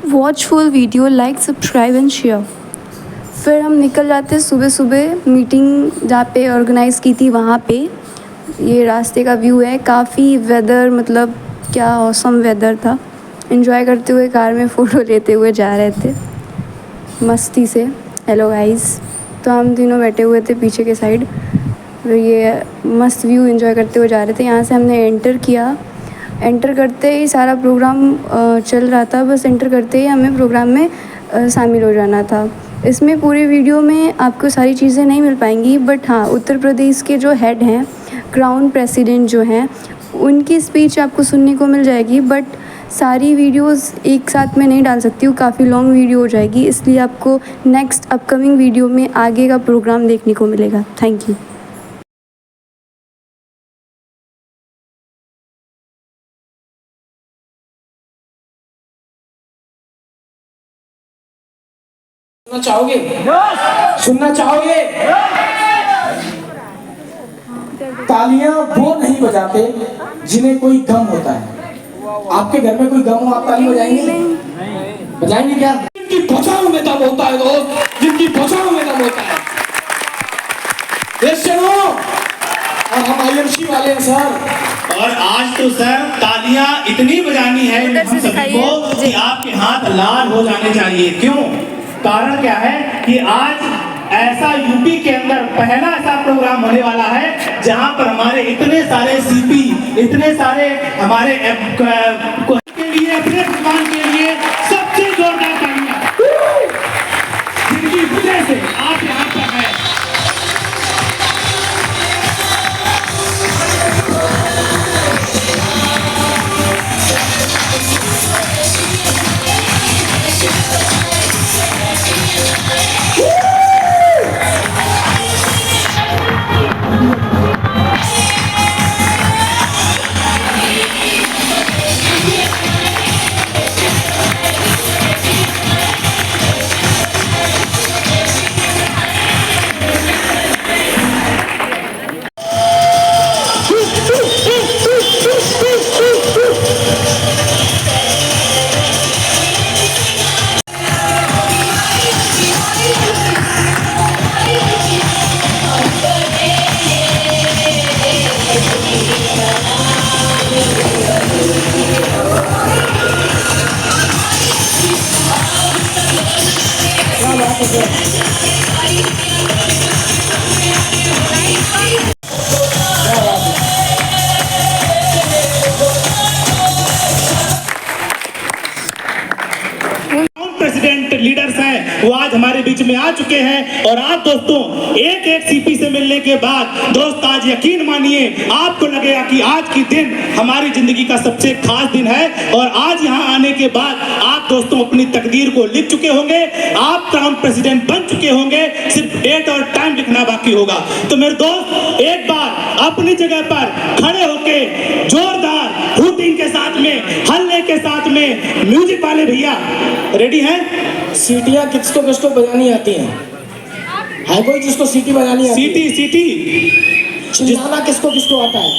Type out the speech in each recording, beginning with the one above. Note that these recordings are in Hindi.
Watch full video, like, subscribe and share. फिर हम निकल जाते सुबह सुबह मीटिंग जहाँ पे ऑर्गेनाइज़ की थी वहाँ पे। ये रास्ते का व्यू है, काफ़ी वेदर मतलब क्या ऑसम वेदर था। एंजॉय करते हुए कार में फ़ोटो लेते हुए जा रहे थे मस्ती से। हेलो गाइस, तो हम तीनों बैठे हुए थे पीछे के साइड, ये मस्त व्यू एंजॉय करते हुए जा रहे थे। यहाँ से हमने एंटर किया। एंटर करते ही सारा प्रोग्राम चल रहा था, बस एंटर करते ही हमें प्रोग्राम में शामिल हो जाना था। इसमें पूरी वीडियो में आपको सारी चीज़ें नहीं मिल पाएंगी, बट हाँ, उत्तर प्रदेश के जो हेड हैं, क्राउन प्रेसिडेंट जो हैं, उनकी स्पीच आपको सुनने को मिल जाएगी। बट सारी वीडियोस एक साथ में नहीं डाल सकती हूँ, काफ़ी लॉन्ग वीडियो हो जाएगी, इसलिए आपको नेक्स्ट अपकमिंग वीडियो में आगे का प्रोग्राम देखने को मिलेगा। Thank you. सुनना चाहोगे? सुनना चाहोगे? तालियां वो नहीं बजाते जिन्हें कोई गम होता है। आपके घर में कोई गम हो, आप ताली बजाएंगे? बजाएंगे क्या? जिनकी बचाव में दम होता है दोस्त, जिनकी बचाव में दम होता है। सुनो, और हम आईएमसी वाले हैं सर। और आज तो सर तालियां इतनी बजानी है हम सभी को कि आपके हाथ लाल हो जाने चाहिए। क्यों? कारण क्या है कि आज ऐसा यूपी के अंदर पहला ऐसा प्रोग्राम होने वाला है जहां पर हमारे इतने सारे सीपी, इतने सारे हमारे के लिए, अपने भगवान के लिए सबसे जोरदार तालियां, जिनकी वजह से आप यहाँ पर हैं। प्रेसिडेंट लीडर्स हैं वो आज हमारे बीच में आ चुके हैं। और आज दोस्तों एक एक सीपी से मिलने के बाद दोस्त आज यकीन मानिए आपको लगेगा कि आज की दिन हमारी जिंदगी का सबसे खास दिन है। और आज यहाँ आने के बाद आप दोस्तों अपनी तकदीर को लिख चुके होंगे, आप क्राउन प्रेसिडेंट बन चुके होंगे, सिर्फ डेट और टाइम लिखना बाकी होगा। तो मेरे दोस्त एक बार अपनी जगह पर खड़े होके जोरदार रूटीन के साथ में, हल्ले के साथ में, म्यूजिक वाले भैया रेडी हैं? सीटियां किसको बजानी आती हैं? है कोई जिसको सीटी बजानी आती है? सीटी चिल्लाना किसको आता है?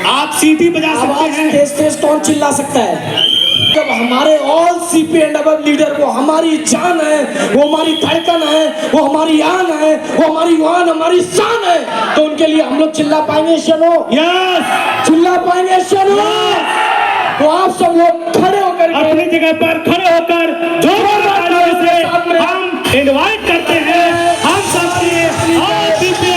आप सीटी बजा सकते हैं। तेज कौन चिल्ला सकता है? जब हमारे all CP and above leader वो हमारी जान है, वो हमारी धड़कन है, वो हमारी आन है, वो हमारी वान, हमारी शान है, तो उनके लिए हम लोग चिल्ला पाएंगे शनो? यस, चिल्ला पाएंगे शनो? तो आप सब लोग खड़े होकर अपनी जगह पर खड़े होकर जोरदार तालियों से हम इनवाइट करते हैं हम सबके ऑल सीपी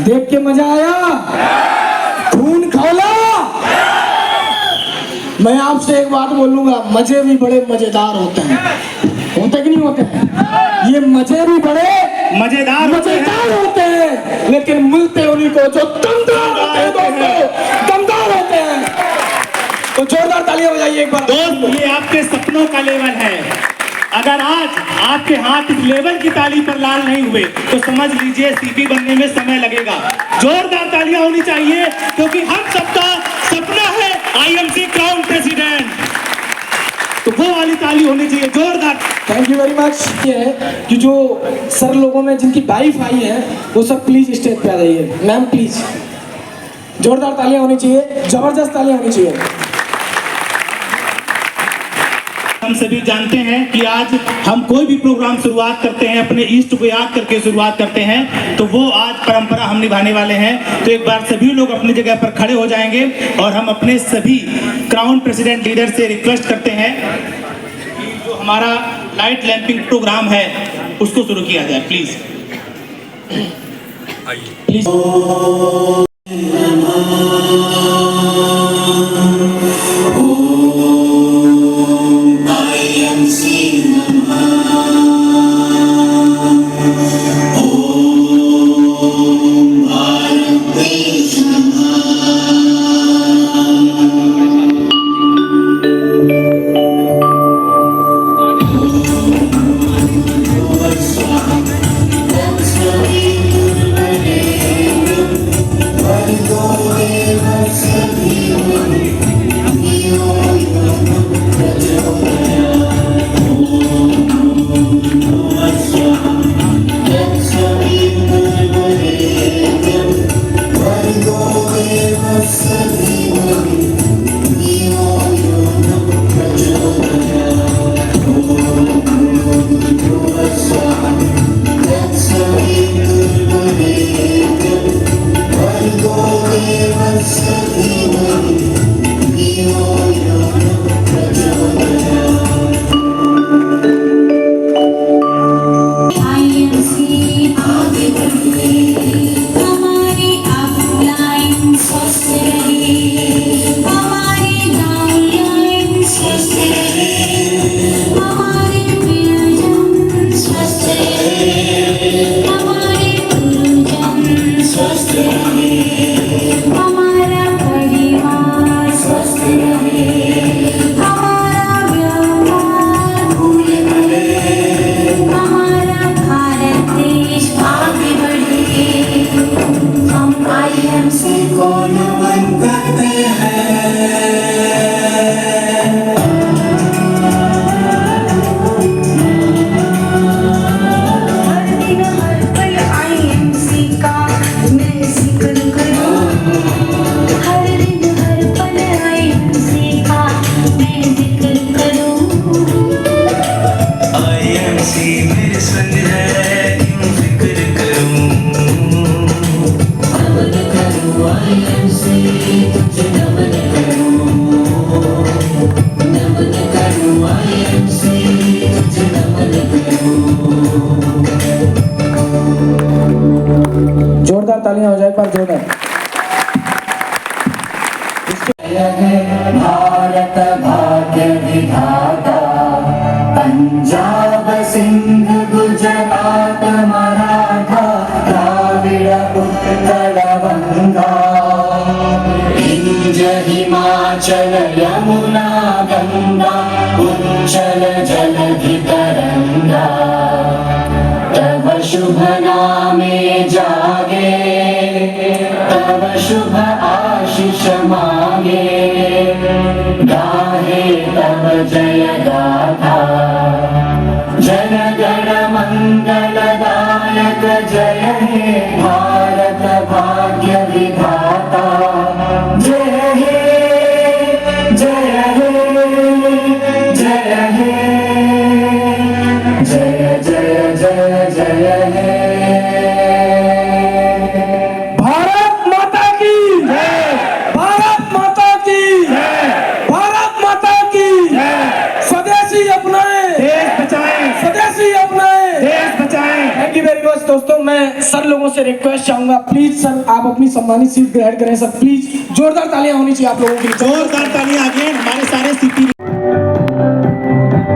देख के मजा आया, खून खौला। मैं आपसे एक बात बोलूंगा, मजे भी बड़े मजेदार होते हैं, होते कि नहीं होते हैं? ये मजे भी बड़े मजेदार होते हैं, लेकिन मिलते उन्हीं को जो दमदार होते हैं दोस्तों, दमदार होते हैं। तो जोरदार तालियां बजाइए एक बार। दोस्त, ये आपके सपनों का लेवल है। अगर आज आपके हाथ इस लेवल की ताली पर लाल नहीं हुए तो समझ लीजिए सीपी बनने में समय लगेगा। जोरदार तालियां होनी चाहिए, क्योंकि हम सबका सपना है आईएमसी क्राउन प्रेसिडेंट। तो वो वाली ताली होनी चाहिए जोरदार। Thank you very much. ये है कि जो सर लोगों में जिनकी वाइफ आई है वो सब प्लीज स्टेज पे आ जाइए। मैम प्लीज, जोरदार तालियां होनी चाहिए, जबरदस्त तालियां होनी चाहिए। हम सभी जानते हैं कि आज हम कोई भी प्रोग्राम शुरुआत करते हैं अपने ईष्ट को याद करके शुरुआत करते हैं, तो वो आज परंपरा हम निभाने वाले हैं। तो एक बार सभी लोग अपनी जगह पर खड़े हो जाएंगे और हम अपने सभी क्राउन प्रेसिडेंट लीडर से रिक्वेस्ट करते हैं कि जो हमारा लाइट लैंपिंग प्रोग्राम है उसको शुरू किया जाए, प्लीज। जोरदार तालियां हो जाए पर जोरदार। भारत भाग्य विधाता, पंजाब सिंध गुजरात मराठा द्राविड़ उत्कल बंगा, विंध्य हिमाचल यमुना गंगा उच्चल जलधि तरंगा, तव शुभ नामे जागे, तव शुभ आशीष मांगे, गाहे तव जय गाथा, जन गण मंगलदायक जय हे भारत भाग्य विधाता, जय हे जय हे जय हे जय जय जय जय हे। भारत माता की जय, भारत माता की जय, भारत माता की जय। स्वदेशी अपनाएं, देश बचाएं, स्वदेशी अपनाएं, देश बचाएं। यू वेरी मच दोस्तों। मैं सर लोगों से रिक्वेस्ट चाहूंगा, प्लीज सर आप अपनी सम्मानित सीट ग्रहण करें सर, प्लीज जोरदार तालियां होनी चाहिए आप लोगों के लिए। जोरदार तालियां अगेन हमारे सारे CP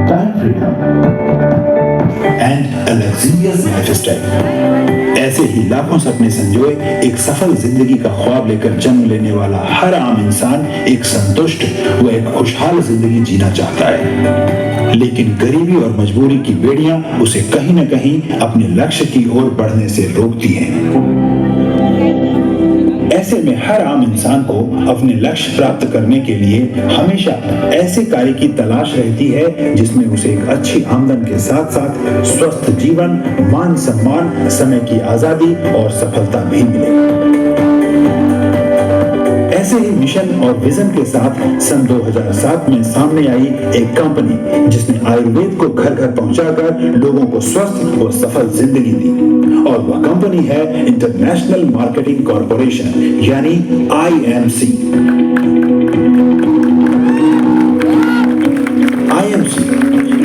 time freedom and a luxurious lifestyle। ऐसे ही लाखों सपने संजोए एक सफल जिंदगी का ख्वाब लेकर जन्म लेने वाला हर आम इंसान एक संतुष्ट व एक खुशहाल जिंदगी जीना चाहता है, लेकिन गरीबी और मजबूरी की बेड़ियां उसे कहीं न कहीं अपने लक्ष्य की ओर बढ़ने से रोकती हैं। ऐसे में हर आम इंसान को अपने लक्ष्य प्राप्त करने के लिए हमेशा ऐसे कार्य की तलाश रहती है जिसमें उसे एक अच्छी आमदन के साथ साथ स्वस्थ जीवन, मान सम्मान, समय की आजादी और सफलता भी मिले। ऐसे ही मिशन और विजन के साथ सन 2007 में सामने आई एक कंपनी जिसने आयुर्वेद को घर घर पहुंचाकर लोगों को स्वस्थ और सफल जिंदगी दी, और वह कंपनी है इंटरनेशनल मार्केटिंग कॉर्पोरेशन यानी IMC।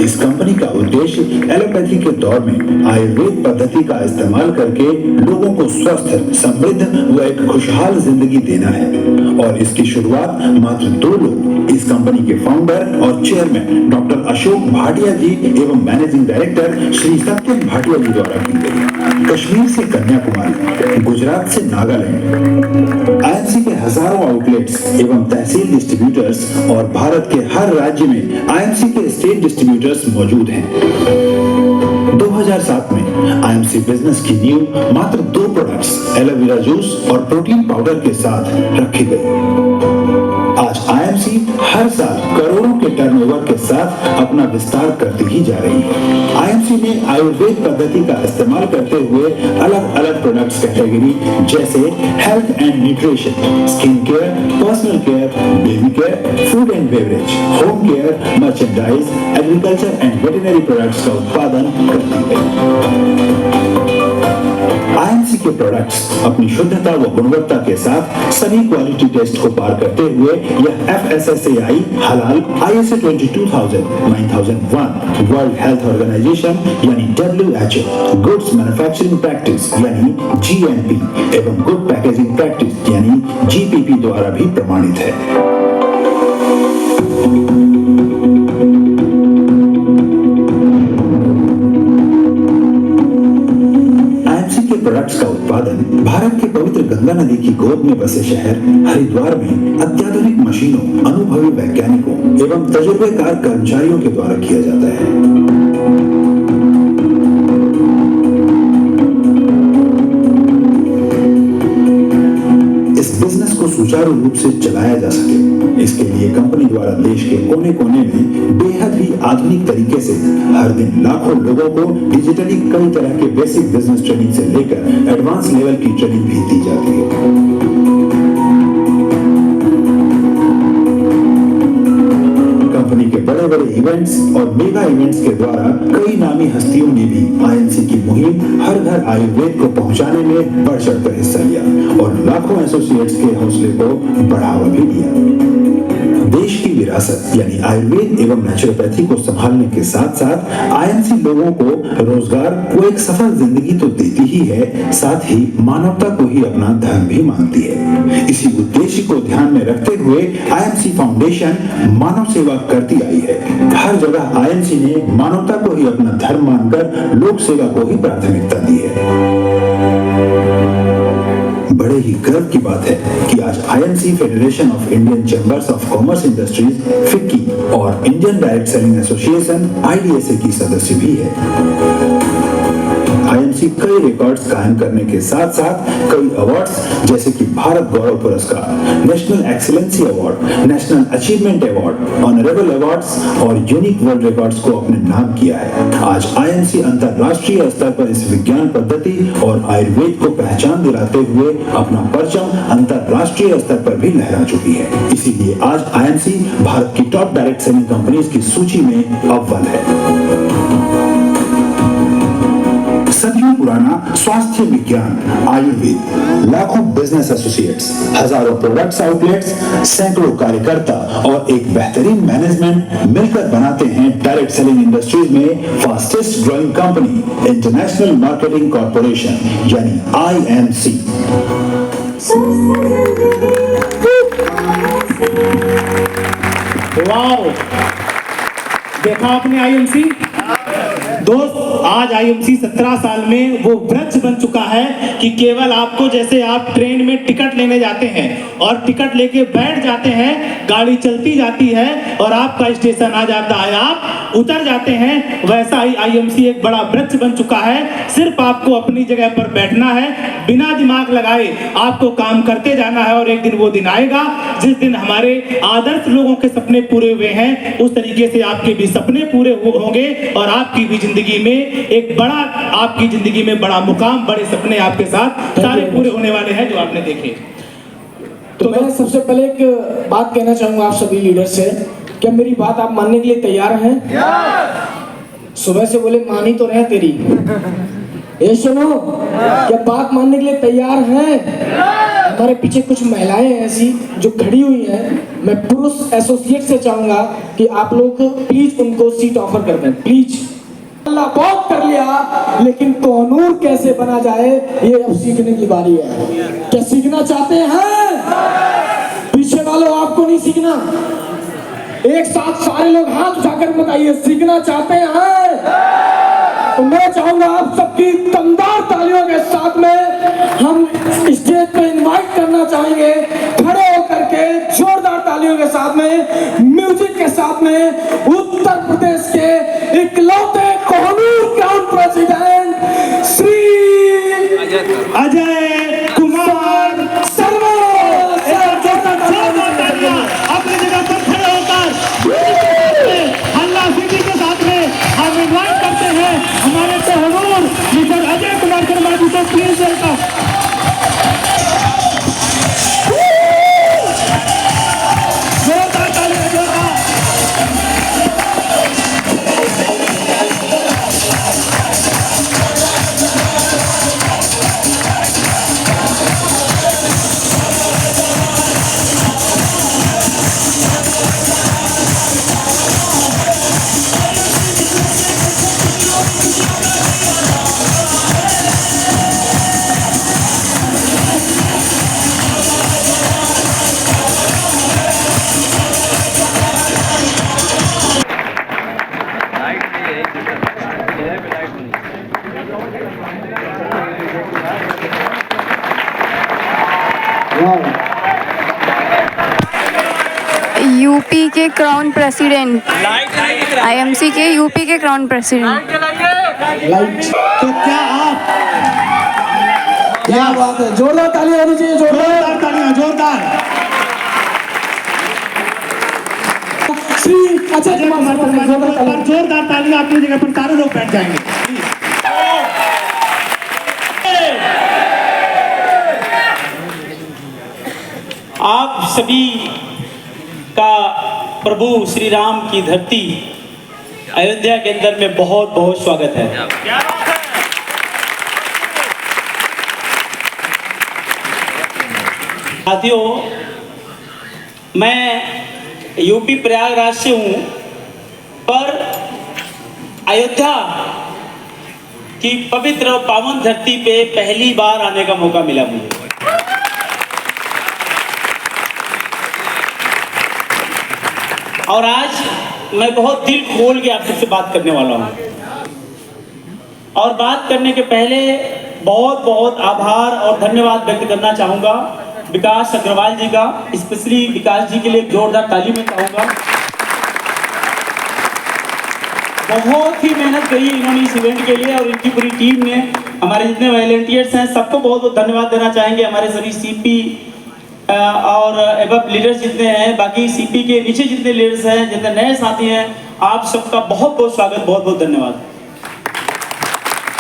इस कंपनी का उद्देश्य एलोपैथी के दौर में आयुर्वेद पद्धति का इस्तेमाल करके लोगों को स्वस्थ, समृद्ध व एक खुशहाल जिंदगी देना है, और इसकी शुरुआत मात्र 2 लोग, इस कंपनी के फाउंडर और चेयरमैन डॉक्टर अशोक भाटिया जी एवं मैनेजिंग डायरेक्टर श्री सत्यम भाटिया जी द्वारा की गई। कश्मीर से कन्याकुमारी, गुजरात से नागालैंड, IMC के हजारों आउटलेट्स एवं तहसील डिस्ट्रीब्यूटर्स और भारत के हर राज्य में IMC के स्टेट डिस्ट्रीब्यूटर्स मौजूद हैं। 2007 में IMC बिजनेस की नींव मात्र 2 प्रोडक्ट्स एलोवेरा जूस और प्रोटीन पाउडर के साथ रखी गई। आज IMC हर साल करोड़ों के टर्नओवर के साथ अपना विस्तार करती ही जा रही है। IMC ने आयुर्वेद पद्धति का इस्तेमाल करते हुए अलग अलग प्रोडक्ट्स कैटेगरी जैसे health and nutrition, skin care, personal care, baby care, food and beverage, home care, merchandise, agriculture and veterinary products का उत्पादन करती है। IMC के प्रोडक्ट्स अपनी शुद्धता व गुणवत्ता के साथ सभी क्वालिटी टेस्ट को पार करते हुए यह FSSAI, हलाल, ISO 22000, 9001, वर्ल्ड हेल्थ ऑर्गेनाइजेशन यानी WHO, गुड्स मैन्युफैक्चरिंग प्रैक्टिस यानी GMP एवं गुड पैकेजिंग प्रैक्टिस यानी GPP द्वारा भी प्रमाणित है। प्रोडक्ट्स का उत्पादन भारत के पवित्र गंगा नदी की गोद में बसे शहर हरिद्वार में अत्याधुनिक मशीनों, अनुभवी वैज्ञानिकों एवं तजुर्बेकार कर्मचारियों के द्वारा किया जाता है। इस बिजनेस को सुचारू रूप से चलाया जा सके, इसके लिए कंपनी द्वारा देश के कोने कोने में बेहद ही आधुनिक तरीके से हर दिन लाखों लोगों को डिजिटली कई तरह के बेसिक बिजनेस ट्रेनिंग से लेकर एडवांस लेवल की ट्रेनिंग भी दी जाती है। कंपनी के बड़े बड़े इवेंट्स और मेगा इवेंट्स के द्वारा कई नामी हस्तियों ने भी IMC की मुहिम हर घर आयुर्वेद को पहुंचाने में बढ़ चढ़कर हिस्सा लिया और लाखों एसोसिएट्स के हौसले को बढ़ावा भी दिया। देश की विरासत यानी आयुर्वेद एवं नेचुरोपैथी को संभालने के साथ साथ IMC लोगों को रोजगार व एक सफल जिंदगी तो देती ही है, साथ ही मानवता को ही अपना धर्म भी मानती है। इसी उद्देश्य को ध्यान में रखते हुए IMC फाउंडेशन मानव सेवा करती आई है। हर जगह IMC ने मानवता को ही अपना धर्म मानकर लोक सेवा को ही प्राथमिकता दी है। बड़े ही गर्व की बात है कि आज IMC federation of Indian chambers of commerce industries FICCI और Indian direct selling association IDSA की सदस्य भी है। IMC कई रिकॉर्ड्स कायम करने के साथ साथ कई अवार्ड्स जैसे कि भारत गौरव पुरस्कार, national excellency award, national achievement award, honourable awards और यूनिक वर्ल्ड रिकॉर्ड्स को अपने नाम किया है। आज IMC अंतरराष्ट्रीय स्तर पर इस विज्ञान पद्धति और आयुर्वेद को पहचान दिलाते हुए अपना परचम अंतरराष्ट्रीय स्तर पर भी लहरा चुकी है। इसीलिए आज IMC भारत की टॉप डायरेक्ट सेलिंग कंपनीज की सूची में अव्वल है। सदियों पुराना स्वास्थ्य विज्ञान आयुर्वेद, लाखों बिजनेस एसोसिएट्स, हजारों प्रोडक्ट्स आउटलेट्स, सैकड़ों कार्यकर्ता और एक बेहतरीन मैनेजमेंट मिलकर बनाते हैं डायरेक्ट सेलिंग इंडस्ट्रीज में fastest growing company international marketing corporation यानी IMC। वाओ, देखा आपने IMC दोस्त, आज IMC 17 साल में वो वृक्ष बन चुका है कि केवल आपको, जैसे आप ट्रेन में टिकट लेने जाते हैं और टिकट लेके बैठ जाते हैं, गाड़ी चलती जाती है और आपका स्टेशन आ जाता है, आप उतर जाते हैं, वैसा ही IMC एक बड़ा वृक्ष बन चुका है। सिर्फ आपको अपनी जगह पर बैठना है, बिना दिमाग लगाए आपको काम करते जाना है और एक दिन वो दिन आएगा जिस दिन हमारे आदर्श लोगों के सपने पूरे हुए हैं, उस तरीके से आपके भी सपने पूरे होंगे और आपकी भी जिंदगी में एक बड़ा, आपकी जिंदगी में बड़ा मुकाम, बड़े सपने आपके साथ सारे पूरे होने वाले हैं जो आपने देखे। तो मैं सबसे पहले एक बात कहना चाहूंगा आप सभी लीडर से, क्या मेरी बात आप मानने के लिए तैयार हैं? सुबह से बोले मानी तो रहे तेरी, ये सुनो, क्या बात मानने के लिए तैयार हैं? हमारे पीछे कुछ महिलाएं ऐसी जो खड़ी हुई हैं, मैं पुरुष एसोसिएट से चाहूंगा कि आप लोग प्लीज उनको सीट ऑफर कर दें, प्लीज। अल्लाह बहुत कर लिया, लेकिन कोहनूर कैसे बना जाए ये अब सीखने की बारी है। क्या सीखना चाहते हैं? पीछे वालों, आपको नहीं सीखना, एक साथ सारे लोग हाथ उठाकर बताइए, सीखना चाहते हैं? तो मैं चाहूंगा आप सबकी दमदार तालियों के साथ में हम स्टेज पे इनवाइट करना चाहेंगे, खड़े होकर के जोरदार तालियों के साथ में, म्यूजिक के साथ में, उत्तर प्रदेश के इकलौते कोहनूर क्राउन प्रेसिडेंट श्री अजय कुमार शर्मा। अपनी जगह पर खड़े होकर हल्ला सिटी के साथ में हम इनवाइट करते हैं हमारे कोहनूर मिस्टर अजय कुमार शर्मा जी को प्लीज वेलकम। जोरदार तालियां, जोरदार। यूपी के क्राउन प्रेसिडेंट, IMC के यूपी के क्राउन प्रेसिडेंट। तो क्या आप, क्या बात है, जोरदार तालियां होनी चाहिए, जोरदार तालियां, जोरदार। श्री अजय कुमार शर्मा, जोरदार तालियां, अपनी जगह पर सारे लोग बैठ जाएंगे। आप सभी का प्रभु श्री राम की धरती अयोध्या के अंदर में बहुत बहुत स्वागत है। साथियों, मैं यूपी प्रयागराज से हूँ, पर अयोध्या की पवित्र और पावन धरती पे पहली बार आने का मौका मिला मुझे। और आज मैं बहुत दिल खोल के आप सबसे बात करने वाला हूँ। और बात करने के पहले बहुत बहुत आभार और धन्यवाद व्यक्त करना चाहूँगा विकास अग्रवाल जी का। स्पेशली विकास जी के लिए जोरदार ताली में चाहूँगा। बहुत ही मेहनत करी इन्होंने इस इवेंट के लिए और इनकी पूरी टीम ने, हमारे जितने वॉलंटियर्स हैं सबको बहुत बहुत धन्यवाद देना चाहेंगे। हमारे सभी सीपी और एबव लीडर्स जितने हैं, बाकी सीपी के नीचे जितने लीडर्स हैं, जितने नए साथी हैं, आप सबका बहुत बहुत स्वागत, बहुत बहुत धन्यवाद।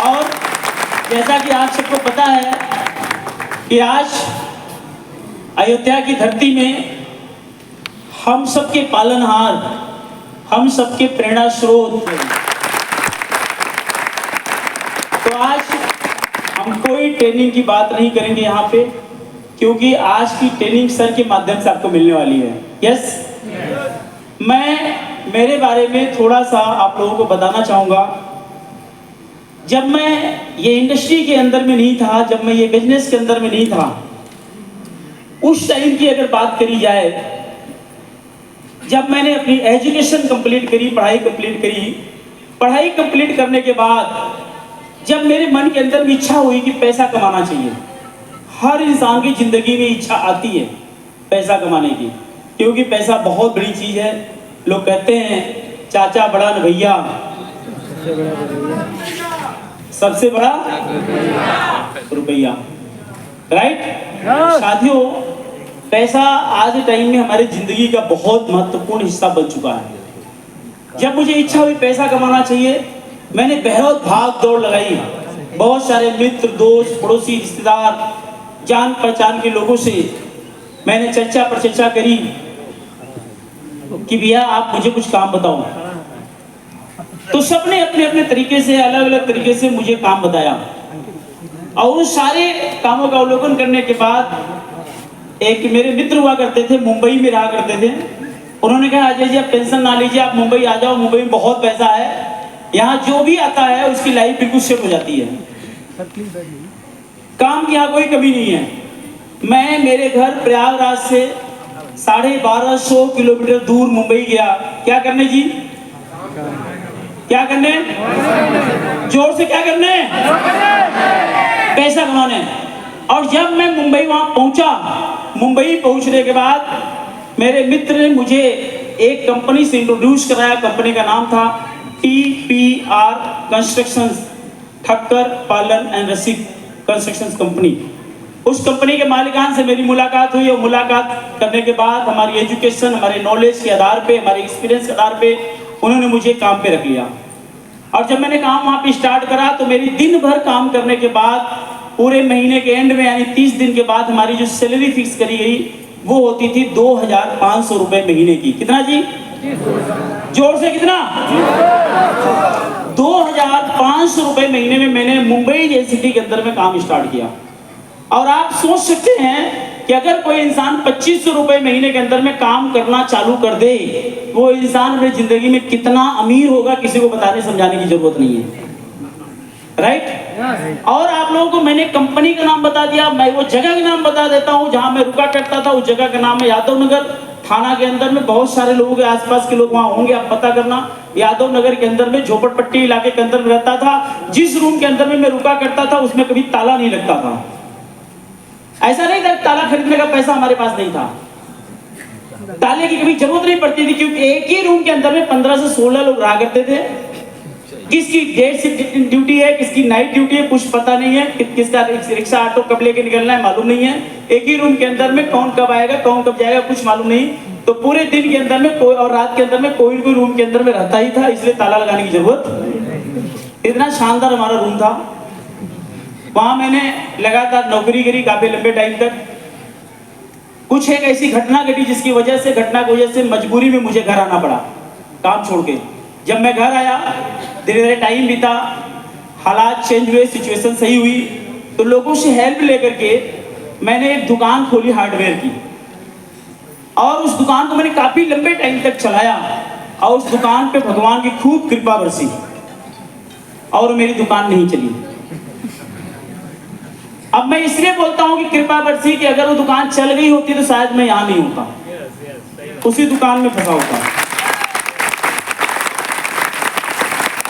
और जैसा कि आप सबको पता है कि आज अयोध्या की धरती में हम सबके पालनहार, हम सबके प्रेरणा स्रोत, तो आज हम कोई ट्रेनिंग की बात नहीं करेंगे यहाँ पे, क्योंकि आज की ट्रेनिंग सर के माध्यम से आपको मिलने वाली है। यस, मैं मेरे बारे में थोड़ा सा आप लोगों को बताना चाहूँगा। जब मैं ये इंडस्ट्री के अंदर में नहीं था, जब मैं ये बिजनेस के अंदर में नहीं था, उस टाइम की अगर बात करी जाए, जब मैंने अपनी एजुकेशन कंप्लीट करी, पढ़ाई कंप्लीट करी, पढ़ाई कंप्लीट करने के बाद जब मेरे मन के अंदर में इच्छा हुई कि पैसा कमाना चाहिए। हर इंसान की ज़िंदगी में इच्छा आती है पैसा कमाने की, क्योंकि पैसा बहुत बड़ी चीज़ है। लोग कहते हैं चाचा बड़ा न भैया, सबसे बड़ा रुपया, राइट? साथियों, पैसा आज के टाइम में हमारी ज़िंदगी का बहुत महत्वपूर्ण हिस्सा बन चुका है। जब मुझे इच्छा हुई पैसा कमाना चाहिए, मैंने बहुत भाग दौड़ लगाई। बहुत सारे मित्र, दोस्त, पड़ोसी, रिश्तेदार, जान पहचान के लोगों से मैंने चर्चा पर चर्चा करी कि भैया आप मुझे कुछ काम बताओ। तो सबने अपने अपने तरीके से, अलग अलग तरीके से मुझे काम बताया, और उस सारे कामों का अवलोकन करने के बाद एक मेरे मित्र हुआ करते थे, मुंबई में रहा करते थे। उन्होंने कहा अजय जी आप टेंशन ना लीजिए, आप मुंबई आ जाओ, मुंबई में बहुत पैसा है, यहाँ जो भी आता है उसकी लाइफ बिल्कुल सेट हो जाती है, काम की यहाँ कोई कमी नहीं है। मैं मेरे घर प्रयागराज से 1250 किलोमीटर दूर मुंबई गया। क्या करने जी? क्या करने? जोर से क्या करने? पैसा कमाने। और जब मैं मुंबई वहां पहुंचा, मुंबई पहुंचने के बाद मेरे मित्र ने मुझे एक कंपनी से इंट्रोड्यूस कराया। कंपनी का नाम था TPR कंस्ट्रक्शंस, ठक्कर पालन एंड रसिक कंस्ट्रक्शंस कंपनी। उस कंपनी के मालिकान से मेरी मुलाकात हुई, और मुलाकात करने के बाद हमारी एजुकेशन, हमारे नॉलेज के आधार पे, हमारे एक्सपीरियंस के आधार पे उन्होंने मुझे काम पे रख लिया। और जब मैंने काम वहाँ पे स्टार्ट करा, तो मेरी दिन भर काम करने के बाद पूरे महीने के एंड में, यानी 30 दिन के बाद, हमारी जो सैलरी फिक्स करी गई वो होती थी 2500 रुपये महीने की। कितना जी? जोर से कितना? 2500 रुपये महीने में मैंने मुंबई जैसी सिटी के अंदर में काम स्टार्ट किया। और आप सोच सकते हैं कि अगर कोई इंसान 2500 रुपये महीने के अंदर में काम करना चालू कर दे, वो इंसान अपनी जिंदगी में कितना अमीर होगा, किसी को बताने समझाने की जरूरत नहीं है, राइट? और आप लोगों को मैंने कंपनी का नाम बता दिया, मैं वो जगह का नाम बता देता हूँ जहां मैं रुका करता था। उस जगह का नाम है यादव नगर, थाना के अंदर में। बहुत सारे लोगों के आसपास के लोग वहां होंगे, आप पता करना। यादव नगर के अंदर में, झोपड़पट्टी इलाके के अंदर में रहता था। जिस रूम के अंदर में मैं रुका करता था उसमें कभी ताला नहीं लगता था। ऐसा नहीं था ताला खरीदने का पैसा हमारे पास नहीं था, ताले की कभी जरूरत नहीं पड़ती थी, क्योंकि एक ही रूम के अंदर में 15 से 16 लोग रहा करते थे। किसकी डे शिफ्ट ड्यूटी है, किसकी नाइट ड्यूटी है, कुछ पता नहीं है। किसका रिक्शा ऑटो कब लेके निकलना है मालूम नहीं है। एक ही रूम के अंदर में कौन कब आएगा, कौन कब जाएगा, कुछ मालूम नहीं। तो पूरे दिन के अंदर में कोई, और रात के अंदर में कोई कोई रूम के अंदर में रहता ही था, इसलिए ताला लगाने की जरूरत। इतना शानदार हमारा रूम था। वहां मैंने लगातार नौकरी करी काफी लंबे टाइम तक। कुछ एक ऐसी घटना घटी जिसकी वजह से मजबूरी में मुझे घर आना पड़ा काम छोड़ के। जब मैं घर आया, धीरे धीरे टाइम बीता, हालात चेंज हुए, सिचुएशन सही हुई, तो लोगों से हेल्प लेकर के मैंने एक दुकान खोली हार्डवेयर की। और उस दुकान को मैंने काफी लंबे टाइम तक चलाया, और उस दुकान पे भगवान की खूब कृपा बरसी, और मेरी दुकान नहीं चली। अब मैं इसलिए बोलता हूं कि कृपा बरसी कि अगर वो दुकान चल गई होती तो शायद मैं यहां नहीं होता, उसी दुकान में फंसा होता।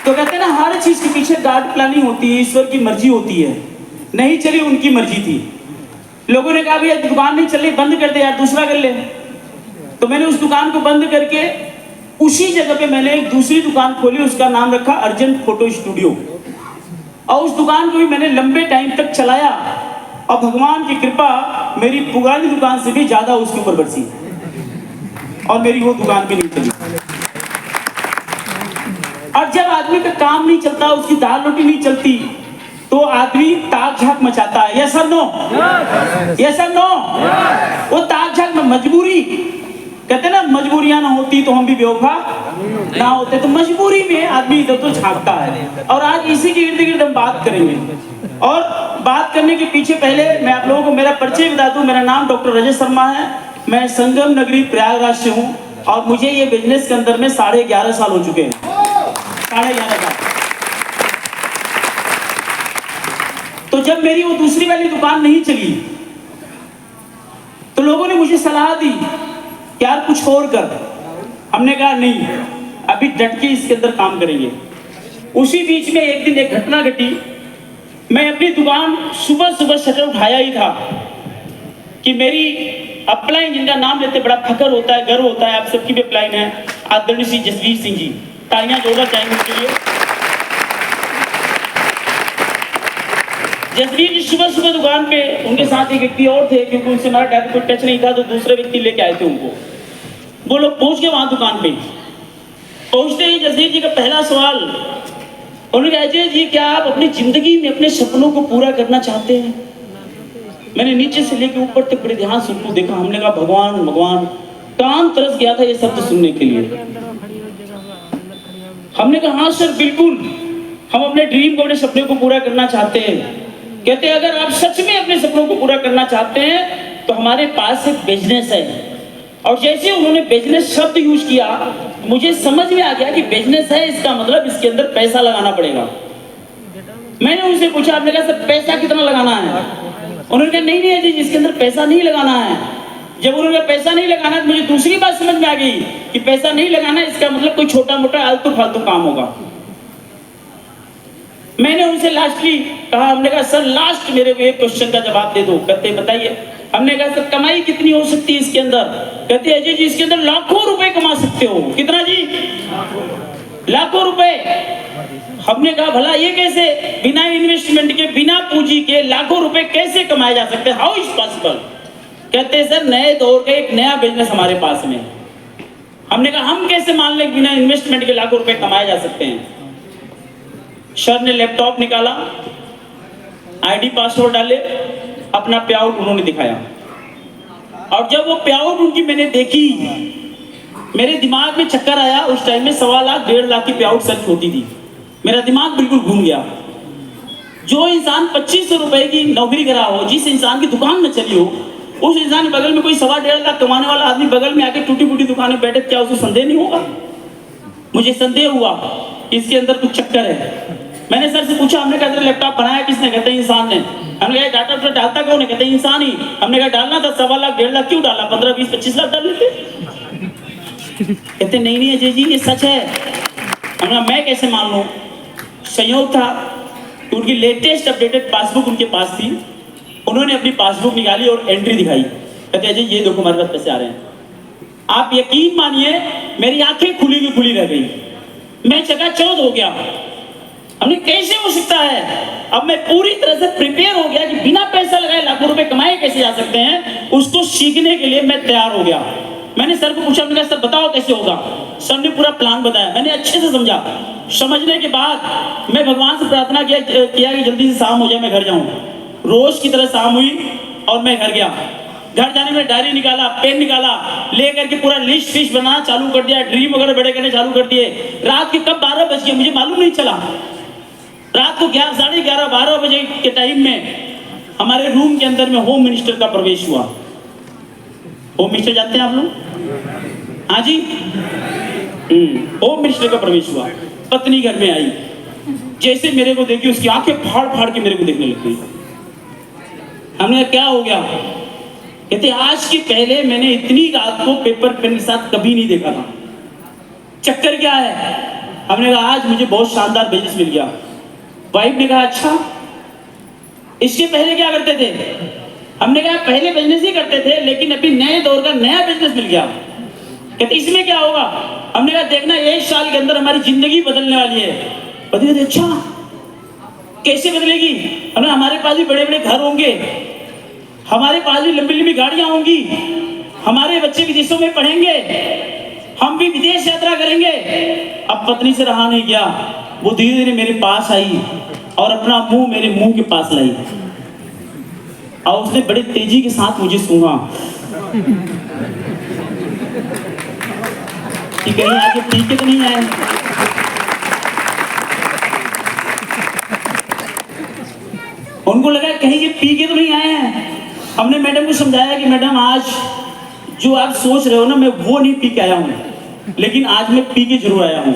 तो कहते हैं ना, हर चीज के पीछे गॉड प्लानिंग होती है, ईश्वर की मर्जी होती है। नहीं चली, उनकी मर्जी थी। लोगों ने कहा भैया दुकान नहीं चल रही, बंद कर दे यार, दूसरा कर ले। तो मैंने उस दुकान को बंद करके उसी जगह पे मैंने एक दूसरी दुकान खोली, उसका नाम रखा अर्जेंट फोटो स्टूडियो। और उस दुकान को भी मैंने लंबे टाइम तक चलाया, और भगवान की कृपा मेरी पुरानी दुकान से भी ज्यादा उसके ऊपर बरसी, और मेरी वो दुकान भी नहीं चली। और जब आदमी का काम नहीं चलता, उसकी दाल रोटी नहीं चलती, तो आदमी ताक झाक मचाता है। यस और नो? यस और नो? वो ताक झाक में मजबूरी, कहते ना मजबूरियां ना होती तो हम भी बेवफा ना होते, तो मजबूरी में आदमी इधर तो झांकता है। और आज इसी के इर्द गिर्द हम बात करेंगे। और बात करने के पीछे पहले मैं आप लोगों को मेरा परिचय बता दूं। मेरा नाम डॉक्टर रजत शर्मा है। मैं संगम नगरी प्रयागराज से हूं और मुझे ये बिजनेस के अंदर में 11.5 साल हो चुके हैं। 11.5 साल। तो जब मेरी वो दूसरी वाली दुकान नहीं चली तो लोगों ने मुझे सलाह दी कि यार कुछ और कर। हमने कहा नहीं, अभी डट के इसके अंदर काम करेंगे। उसी बीच में एक दिन एक घटना घटी। मैं अपनी दुकान सुबह सुबह शटर उठाया ही था कि मेरी अपलाइन, जिनका नाम लेते बड़ा फकर होता है, गर्व होता है, आप सबकी भी अपलाइन है, आदरणीय श्री जसवीर सिंह जी, तालियां जोड़ना चाहेंगे उनके लिए। जसवीर जी सुबह सुबह दुकान पे, उनके साथ एक व्यक्ति और थे, क्योंकि उनसे हमारा डायरेक्ट कोई टच नहीं था, तो दूसरे व्यक्ति लेके आए थे उनको। वो लोग पहुंच गए वहां दुकान पे। पहुंचते ही जसवीर जी का पहला सवाल, उन्होंने कहा अजय जी क्या आप अपनी जिंदगी में अपने सपनों को पूरा करना चाहते हैं? मैंने नीचे से लेकर ऊपर तक बड़े ध्यान से उनको देखा। हमने कहा भगवान भगवान, कान तरस गया था ये शब्द सुनने के लिए। हमने कहा हाँ सर बिल्कुल, हम अपने ड्रीम को, अपने सपने को पूरा करना चाहते हैं। कहते अगर आप सच में अपने सपनों को पूरा करना चाहते हैं तो हमारे पास एक बिजनेस है। और जैसे उन्होंने बिजनेस शब्द यूज किया, मुझे समझ में आ गया कि बिजनेस है, इसका मतलब इसके अंदर पैसा लगाना पड़ेगा। मैंने उनसे पूछा, आपने कहा सर पैसा कितना लगाना है? उन्होंने कहा नहीं नहीं जी, इसके अंदर पैसा नहीं लगाना है। जब उन्होंने पैसा नहीं लगाना है तो मुझे दूसरी बात समझ में आ गई कि पैसा नहीं लगाना है, इसका मतलब कोई छोटा मोटा आलतू फालतू काम होगा। मैंने उनसे लास्टली कहा, हमने कहा सर लास्ट मेरे को एक क्वेश्चन का जवाब दे दो। कहते बताइए। हमने कहा सर कमाई कितनी हो सकती है इसके अंदर? कहते अजय जी इसके अंदर लाखों रुपए कमा सकते हो। कितना जी? लाखों रुपए। हमने कहा भला ये कैसे, बिना इन्वेस्टमेंट के, बिना पूंजी के लाखों रुपए कैसे कमाए जा सकते हैं? How is possible? कहते सर नए दौर का एक नया बिजनेस हमारे पास में। हमने कहा हम कैसे मान लें बिना इन्वेस्टमेंट के लाखों रुपए कमाए जा सकते हैं? सर ने लैपटॉप निकाला, आईडी पासवर्ड डाले, अपना पे आउट उन्होंने दिखाया। और जब वो पे आउट उनकी मैंने देखी, मेरे दिमाग में चक्कर आया। उस टाइम में 1.25 लाख 1.5 लाख की पे आउट सर्च होती थी। मेरा दिमाग बिल्कुल घूम गया। जो इंसान 2500 रुपए की नौकरी करा हो, जिस इंसान की दुकान में चली हो, उस इंसान के बगल में कोई 1.25 लाख कमाने वाला आदमी बगल में आके टूटी फूटी दुकान में बैठे, क्या उसे संदेह नहीं होगा? मुझे संदेह हुआ इसके अंदर कुछ चक्कर है। मैंने सर से पूछा, हमने कहा लैपटॉप बनाया किसने? कहते हैं इंसान ने। हमने कहा डाटा तो डालता कौन है? कहते हैं इंसान ही। हमने कहा डालना था 1.25 लाख 1.5 लाख क्यों डाला? 15 20 25 लाख डाल लेते। कहते नहीं नहीं अजय जी ये सच है। हमने कहा मैं कैसे मान लूं? संयोग था कि उनकी लेटेस्ट अपडेटेड पासबुक उनके पास थी। उन्होंने अपनी पासबुक निकाली और एंट्री दिखाई। कहते अजय ये देखो हमारे पास पैसे आ रहे हैं। आप यकीन मानिए मेरी आंखें खुली की खुली रह गई। मैं चकाचौंध हो गया। हमने कैसे हो सकता है? अब मैं पूरी तरह से प्रिपेयर हो गया कि बिना पैसा लगाए लाखों रुपए कमाए कैसे जा सकते हैं, उसको सीखने के लिए मैं तैयार हो गया। मैंने सर को पूछा, मैंने कहा सर बताओ कैसे होगा? सर ने पूरा प्लान बताया। मैंने अच्छे से समझा। समझने के बाद मैं भगवान से प्रार्थना किया कि जल्दी से शाम हो जाए, मैं घर जाऊं। रोज की तरह शाम हुई और मैं घर गया। घर जाने में डायरी निकाला, पेन निकाला, लेकर के पूरा लिस्ट फिस्ट बनाना चालू कर दिया, ड्रीम वगैरह बड़े करने चालू कर दिए। रात के कब 12 बज गए मुझे मालूम नहीं चला। रात को 11 साढ़े 12 बजे के टाइम में हमारे रूम के अंदर में होम मिनिस्टर का प्रवेश हुआ। होम मिनिस्टर जानते हैं आप लोग? हाँ जी, होम मिनिस्टर का प्रवेश हुआ। पत्नी घर में आई, जैसे मेरे को देखी उसकी आंखें फाड़ फाड़ के मेरे को देखने लग गई। हमने क्या हो गया? कहते आज के पहले मैंने इतनी रात को पेपर पेन के साथ कभी नहीं देखा था। चक्कर क्या है? हमने कहा आज मुझे बहुत शानदार बिजनेस मिल गया। वाइफ ने कहा अच्छा, इसके पहले क्या करते थे? हमने कहा पहले बिजनेस ही करते थे, लेकिन अभी नए दौर का नया बिजनेस मिल गया। कहते इसमें क्या होगा? हमने कहा देखना 1 साल के अंदर हमारी जिंदगी बदलने वाली है। बदले अच्छा कैसे बदलेगी? हमने हमारे पास भी बड़े बड़े घर होंगे, हमारे पास भी लंबी लंबी गाड़ियां होंगी, हमारे बच्चे विदेशों में पढ़ेंगे, हम भी विदेश यात्रा करेंगे। अब पत्नी से रहा नहीं गया, वो धीरे धीरे मेरे पास आई और अपना मुंह मेरे मुंह के पास लाई और उसने बड़ी तेजी के साथ मुझे सूंघा कि कहीं आगे पीके तो नहीं आए। उनको लगा कहीं ये पी के तो नहीं आए हैं। हमने मैडम को समझाया कि मैडम आज जो आप सोच रहे हो ना, मैं वो नहीं पी के आया हूँ, लेकिन आज मैं पी के जरूर आया हूँ।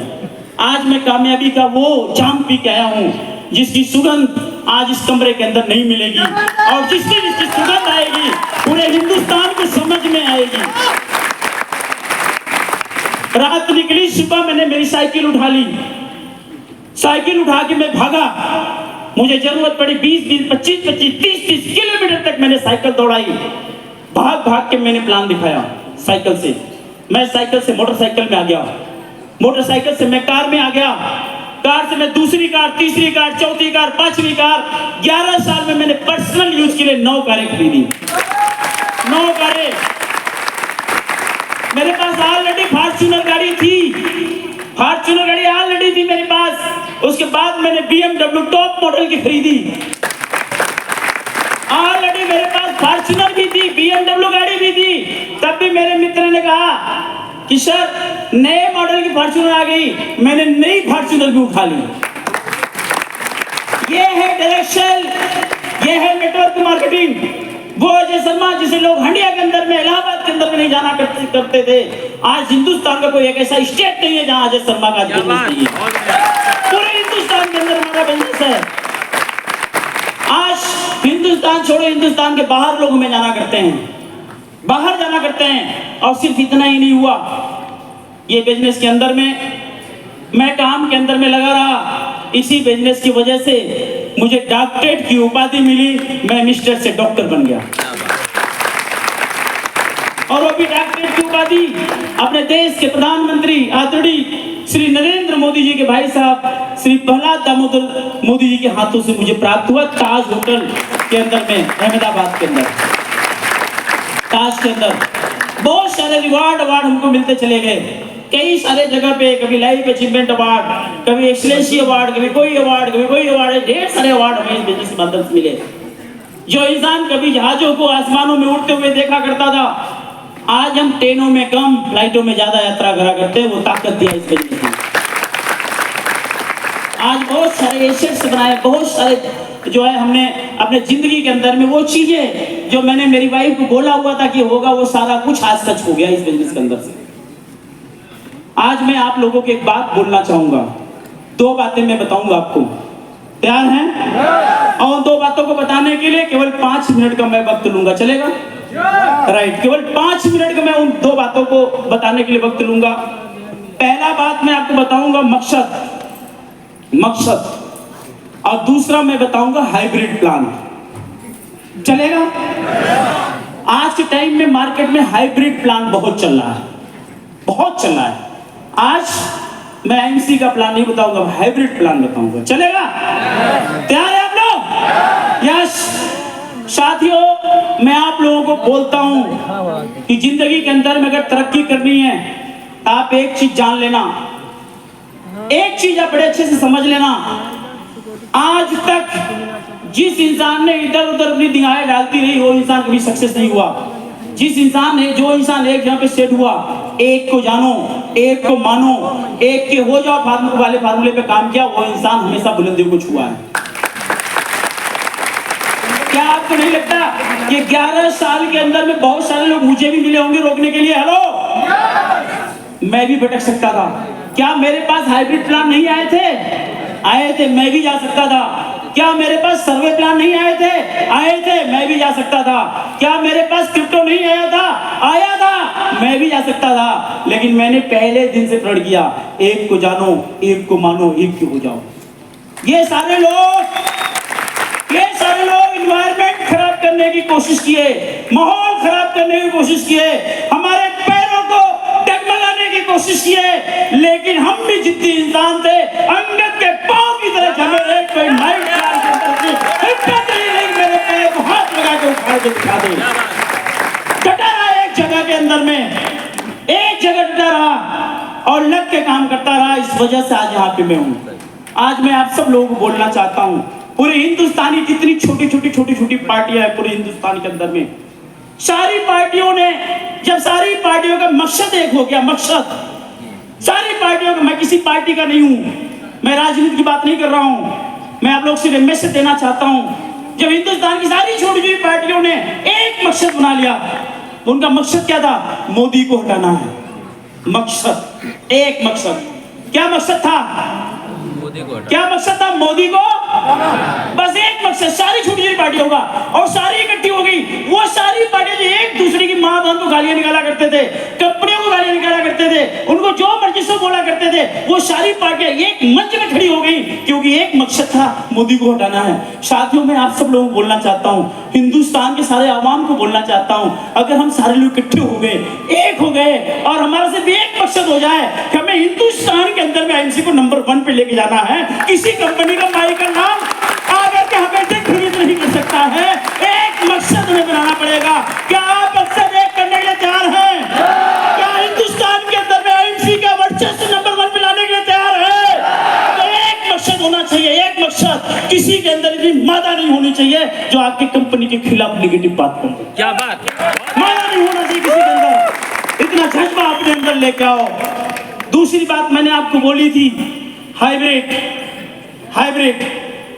आज मैं कामयाबी का वो जाम पी के आया हूँ जिसकी सुगंध आज इस कमरे के अंदर नहीं मिलेगी, और जिसकी सुगंध आएगी पूरे हिंदुस्तान को समझ में आएगी। रात निकली, सुबह मैंने मेरी साइकिल उठा ली, साइकिल उठा के मैं भागा। मुझे जरूरत पड़ी 20-20, 25-25, 30-30 किलोमीटर तक मैंने साइकिल दौड़ाई। भाग भाग के मैंने प्लान दिखाया साइकिल से। मैं साइकिल से मोटरसाइकिल में आ गया, मोटरसाइकिल से मैं कार में आ गया, कार से मैं दूसरी कार, तीसरी कार, चौथी कार, पांचवी कार। 11 साल में मैंने पर्सनल यूज के लिए 9 कारें खरीदी, 9 कारें। मेरे पास ऑलरेडी फॉर्च्यूनर गाड़ी थी, फॉर्च्यूनर गाड़ी ऑलरेडी थी मेरे पास। उसके बाद मैंने BMW टॉप मॉडल की खरीदी। ऑलरेडी मेरे पास फॉर्च्यूनर भी थी, BMW गाड़ी भी थी। तब भी मेरे मित्र ने कहा कि सर नए मॉडल की फॉर्च्यूनर आ गई, मैंने नई फॉर्च्यूनर भी उठा ली। ये है डायरेक्शन, ये है नेटवर्क मार्केटिंग। वो अजय शर्मा जिसे लोग हंडिया के अंदर में, इलाहाबाद के अंदर में नहीं जाना करते थे, आज हिंदुस्तान का कोई एक ऐसा स्टेट नहीं है जहां अजय शर्मा का बिजनेस नहीं है। पूरे हिंदुस्तान के अंदर हमारा बिजनेस है। आज हिंदुस्तान छोड़ो, हिंदुस्तान के बाहर लोग हमें जाना करते हैं, बाहर जाना करते हैं। और सिर्फ इतना ही नहीं हुआ, ये बिजनेस के अंदर में मैं काम के अंदर में लगा रहा। इसी बिजनेस की वजह से मुझे डॉक्टरेट की उपाधि मिली, मैं मिस्टर से डॉक्टर बन गया। और वो भी डॉक्टरेट की उपाधि अपने देश के प्रधानमंत्री आदरणीय श्री नरेंद्र मोदी जी के भाई साहब श्री प्रहलाद दामोदर मोदी जी के हाथों से मुझे प्राप्त हुआ, ताज होटल के अंदर में, अहमदाबाद के अंदर, ताज के अंदर। बहुत सारे रिवार्ड अवार्ड हमको मिलते चले गए कई सारे जगह पे, कभी लाइफ अचीवमेंट अवार्ड, कभी एक्सीलेंसी अवार्ड, कभी कोई अवार्ड, कभी कोई अवार्ड। ढेर सारे अवार्ड हमें इस बिजनेस के माध्यम से मिले। जो इंसान कभी जहाजों को आसमानों में उड़ते हुए देखा करता था, आज हम ट्रेनों में कम, फ्लाइटों में ज्यादा यात्रा करा करते हैं। वो ताकत दिया इस बिजनेस ने। आज बहुत सारे एसेट्स बनाए, बहुत सारे जो है हमने अपने जिंदगी के अंदर में वो चीजें जो मैंने मेरी वाइफ को बोला हुआ था कि होगा, वो सारा कुछ आज सच हो गया इस बिजनेस के अंदर से। आज मैं आप लोगों को एक बात बोलना चाहूंगा, 2 बातें मैं बताऊंगा आपको। तैयार हैं? और 2 बातों को बताने के लिए केवल 5 मिनट का मैं वक्त लूंगा, चलेगा? राइट, केवल 5 मिनट का मैं उन 2 बातों को बताने के लिए वक्त लूंगा। पहला बात मैं आपको बताऊंगा मकसद, और दूसरा मैं बताऊंगा हाइब्रिड प्लान, चलेगा? आज के टाइम में मार्केट में हाइब्रिड प्लान बहुत चल रहा है, बहुत चल रहा है। आज मैं एमसी का प्लान नहीं बताऊंगा, हाइब्रिड प्लान बताऊंगा, चलेगा? तैयार है आप लोग? यस। साथियों, मैं आप लोगों को बोलता हूं कि जिंदगी के अंदर में अगर तरक्की करनी है, आप एक चीज जान लेना, एक चीज आप बड़े अच्छे से समझ लेना। आज तक जिस इंसान ने इधर उधर अपनी दिगाएं डालती रही, वो इंसान कभी सक्सेस नहीं हुआ। जो इंसान एक जगह पे सेट हुआ, एक को जानो, एक को मानो, एक के हो जाओ फार्मूले पे काम किया, वो इंसान हमेशा बुलंदियों को छुआ है। क्या आपको नहीं लगता कि 11 साल के अंदर में बहुत सारे लोग मुझे भी मिले होंगे रोकने के लिए? हेलो, मैं भी भटक सकता था। क्या मेरे पास हाइब्रिड प्लान नहीं आए थे? आए थे, मैं भी जा सकता था। क्या मेरे पास सर्वे प्लान नहीं आए थे? आए थे, मैं भी जा सकता था। क्या मेरे पास क्रिप्टो नहीं आया था? आया था, मैं भी जा सकता था। लेकिन मैंने पहले दिन से प्रण किया, एक को जानो, एक को मानो, एक के हो जाओ। ये सारे लोग एनवायरनमेंट खराब करने की कोशिश किए, माहौल खराब करने की कोशिश किए, हमारे पैरों को डगमगाने की कोशिश किए, लेकिन हम भी जितने इंसान थे, अंगद के पांव की तरह जमे एक पे नाइट मेरे पैर को हाथ लगा के उखाड़ के दिखा दे। डटा रहा एक जगह के अंदर में, एक जगह डटा रहा और लग के काम करता रहा। इस वजह से आज यहाँ पे मैं हूँ। आज मैं आप सब लोगों को बोलना चाहता हूँ, पूरे हिंदुस्तानी जितनी छोटी छोटी पार्टियां हैं पूरे हिंदुस्तान के अंदर में, सारी पार्टियों ने, जब सारी पार्टियों का मकसद एक हो गया, मकसद सारी पार्टियों का, मैं किसी पार्टी का नहीं हूं, मैं राजनीति की बात नहीं कर रहा हूं, मैं आप लोग से मैसेज देना चाहता हूं जब हिंदुस्तान की सारी छोटी छोटी पार्टियों ने एक मकसद बना लिया, उनका मकसद क्या था? मोदी को हटाना है। मकसद, एक मकसद। क्या मकसद था? क्या मकसद था? मोदी को बस एक मकसद। सारी छोटी छोटी पार्टियों का, और सारी इकट्ठी हो गई। वो सारी पार्टियां जो एक दूसरे की मां बहन को गालियां निकाला करते थे, कंपनियों को गालियां निकाला करते थे, उनको जो मर्जी से बोला करते थे, वो सारी पार्टियां एक मंच में खड़ी हो गई, क्योंकि एक मकसद था, मोदी को हटाना है। साथियों, मैं आप सब लोगों को बोलना चाहता हूं, हिंदुस्तान के सारे आवाम को बोलना चाहता हूं, अगर हम सारे लोग इकट्ठे हो गए, एक हो गए, और हमारा सिर्फ एक मकसद हो जाए कि हमें हिंदुस्तान के अंदर में आईएनसी को नंबर 1 पे लेके जाना है। किसी कंपनी का माई का नाम आगे के हमें खरीद नहीं कर सकता है। एक मकसद हमें बनाना पड़ेगा। क्या आप मकसद एक करने के लिए तैयार हैं? क्या हिंदुस्तान के अंदर में आईएनसी का वर्चस्व नंबर 1 पे लाने के लिए तैयार है? तो एक मकसद होना चाहिए, एक मकसद। किसी के अंदर इतनी मादा नहीं होनी चाहिए जो आपकी कंपनी के खिलाफ नेगेटिव बात करे। क्या बात? मादा नहीं होना चाहिए किसी के अंदर, इतना जज्बा अपने अंदर लेके आओ। दूसरी बात मैंने आपको बोली थी, हाइब्रिड।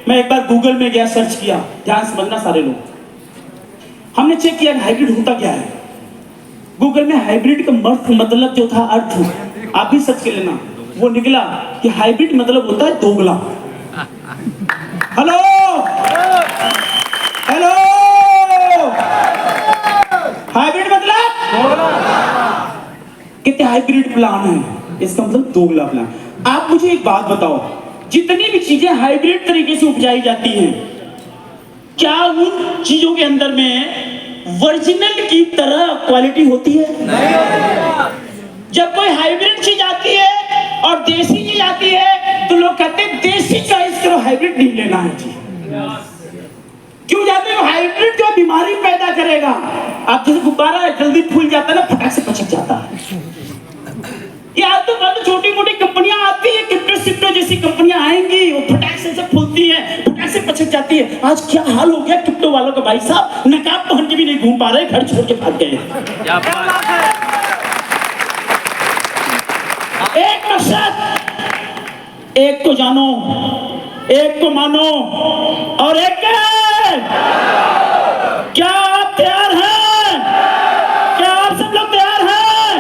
मैं एक बार गूगल में गया, सर्च किया, ध्यान समझना सारे लोग। हमने चेक किया हाइब्रिड होता क्या है। गूगल में हाइब्रिड का मतलब जो था, अर्थ, आप भी सर्च कर लेना, वो निकला कि हाइब्रिड मतलब होता है दोगला। हेलो हेलो, हाइब्रिड मतलब कितने हाइब्रिड प्लान है, इसका मतलब दोगला प्लान। आप मुझे एक बात बताओ, जितनी भी चीजें हाइब्रिड तरीके से उपजाई जाती हैं, क्या उन चीजों के अंदर में ओरिजिनल की तरह क्वालिटी होती है? नहीं। जब कोई हाइब्रिड चीज आती है और देसी चीज आती है, तो लोग कहते हैं देसी चॉइस करो, हाइब्रिड नहीं लेना है जी। क्यों जाते हो? हाइब्रिड जो बीमारी पैदा करेगा। आप जैसे गुब्बारा जल्दी फूल जाता है ना, फटाक से पचक जाता है। ये आज तो बहुत छोटी मोटी कंपनियां आती है, क्रिप्टो जैसी कंपनियां आएंगी, वो फटाक से सब फूलती है, फटाक से पचक जाती है। आज क्या हाल हो गया क्रिप्टो वालों का, भाई साहब नकाब पहन के भी नहीं घूम पा रहे, घर छोड़ के भाग गए। एक मकसद, एक को जानो, एक को मानो, और एक क्या आप तैयार हैं? क्या आप सब लोग तैयार हैं?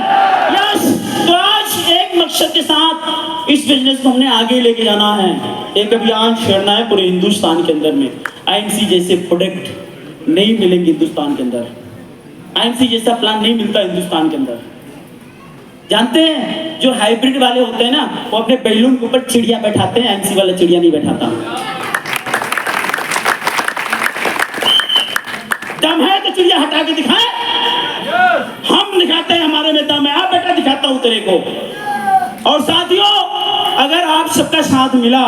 यस। तो आज एक मकसद के साथ इस बिजनेस को हमने आगे लेके जाना है, एक अभियान छेड़ना है पूरे हिंदुस्तान के अंदर में। आईएनसी जैसे प्रोडक्ट नहीं मिलेंगे हिंदुस्तान के अंदर, आईएनसी जैसा प्लान नहीं मिलता हिंदुस्तान के अंदर। जानते हैं जो हाइब्रिड वाले होते हैं ना, वो अपने बैलून के ऊपर चिड़िया बैठाते हैं, आईएनसी वाला चिड़िया नहीं बैठाता। दम है तो चिड़िया हटा के दिखाए, हम दिखाते हैं हमारे में दम है। आप बेटा दिखाता हूं तेरे को। और साथियों, अगर आप सबका साथ मिला,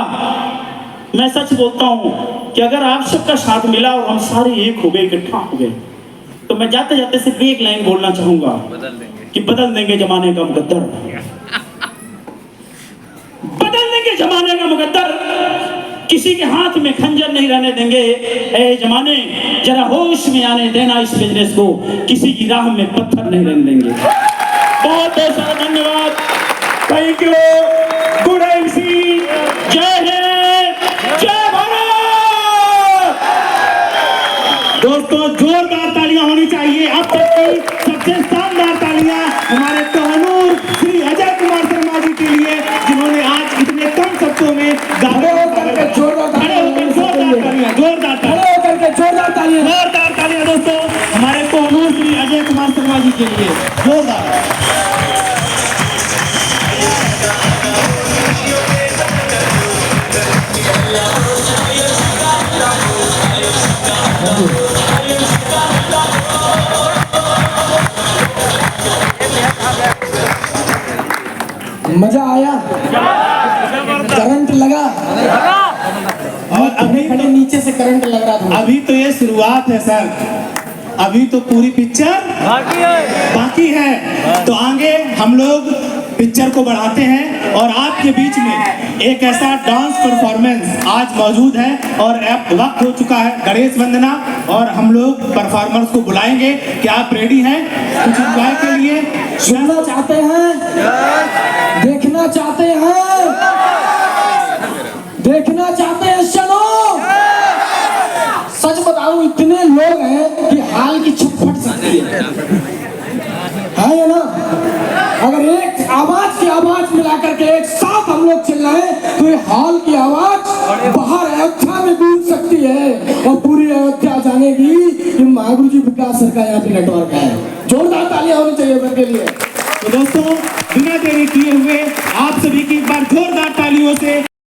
मैं सच बोलता हूं कि अगर आप सबका साथ मिला और हम सारे एक हो गए, इकट्ठा हो गए, तो मैं जाते जाते सिर्फ एक लाइन बोलना चाहूंगा कि बदल देंगे जमाने का मुकद्दर, बदल देंगे जमाने का मुकद्दर। किसी के हाथ में खंजर नहीं रहने देंगे। ए जमाने, जरा होश में आने देना इस बिजनेस को, किसी की राह में पत्थर नहीं रहने देंगे। बहुत बहुत सारा धन्यवाद। Thank you. Good INC. जय हिंद, जय भारत। दोस्तों, जोरदार तालियां होनी चाहिए अब तक की सबसे शानदार तालियां हमारे कोहनूर श्री अजय कुमार शर्मा जी के लिए, जिन्होंने आज इतने कम शब्दों में जोरदार तालियां दोस्तों हमारे कोहनूर श्री अजय कुमार शर्मा जी के लिए। जोरदार। मजा आया? करंट लगा? और अभी खड़े नीचे से करंट लग रहा था। अभी तो ये शुरुआत है सर, अभी तो पूरी पिक्चर बाकी है। तो आगे हम लोग पिक्चर को बढ़ाते हैं और आपके बीच में एक ऐसा डांस परफॉर्मेंस आज मौजूद है और अब वक्त हो चुका है गणेश वंदना, और हम लोग परफॉर्मर्स को बुलाएंगे। क्या आप रेडी हैं कुछ एंजॉय के लिए? सुनना चाहते हैं? देखना चाहते हैं? देखना चाहते हैं? चलो सच जाती है या ना? अगर एक आवाज की आवाज मिला करके एक साथ हम लोग चिल्लाएं तो ये हॉल की आवाज बाहर अयोध्या में गूंज सकती है और पूरी अयोध्या जानेगी कि महागुरु जी विकास सर का यहाँ पे नेटवर्क है। जोरदार तालियां होनी चाहिए सबके लिए। तो दोस्तों, बिना देरी किए हुए आप सभी की एक बार जोरदार तालियों से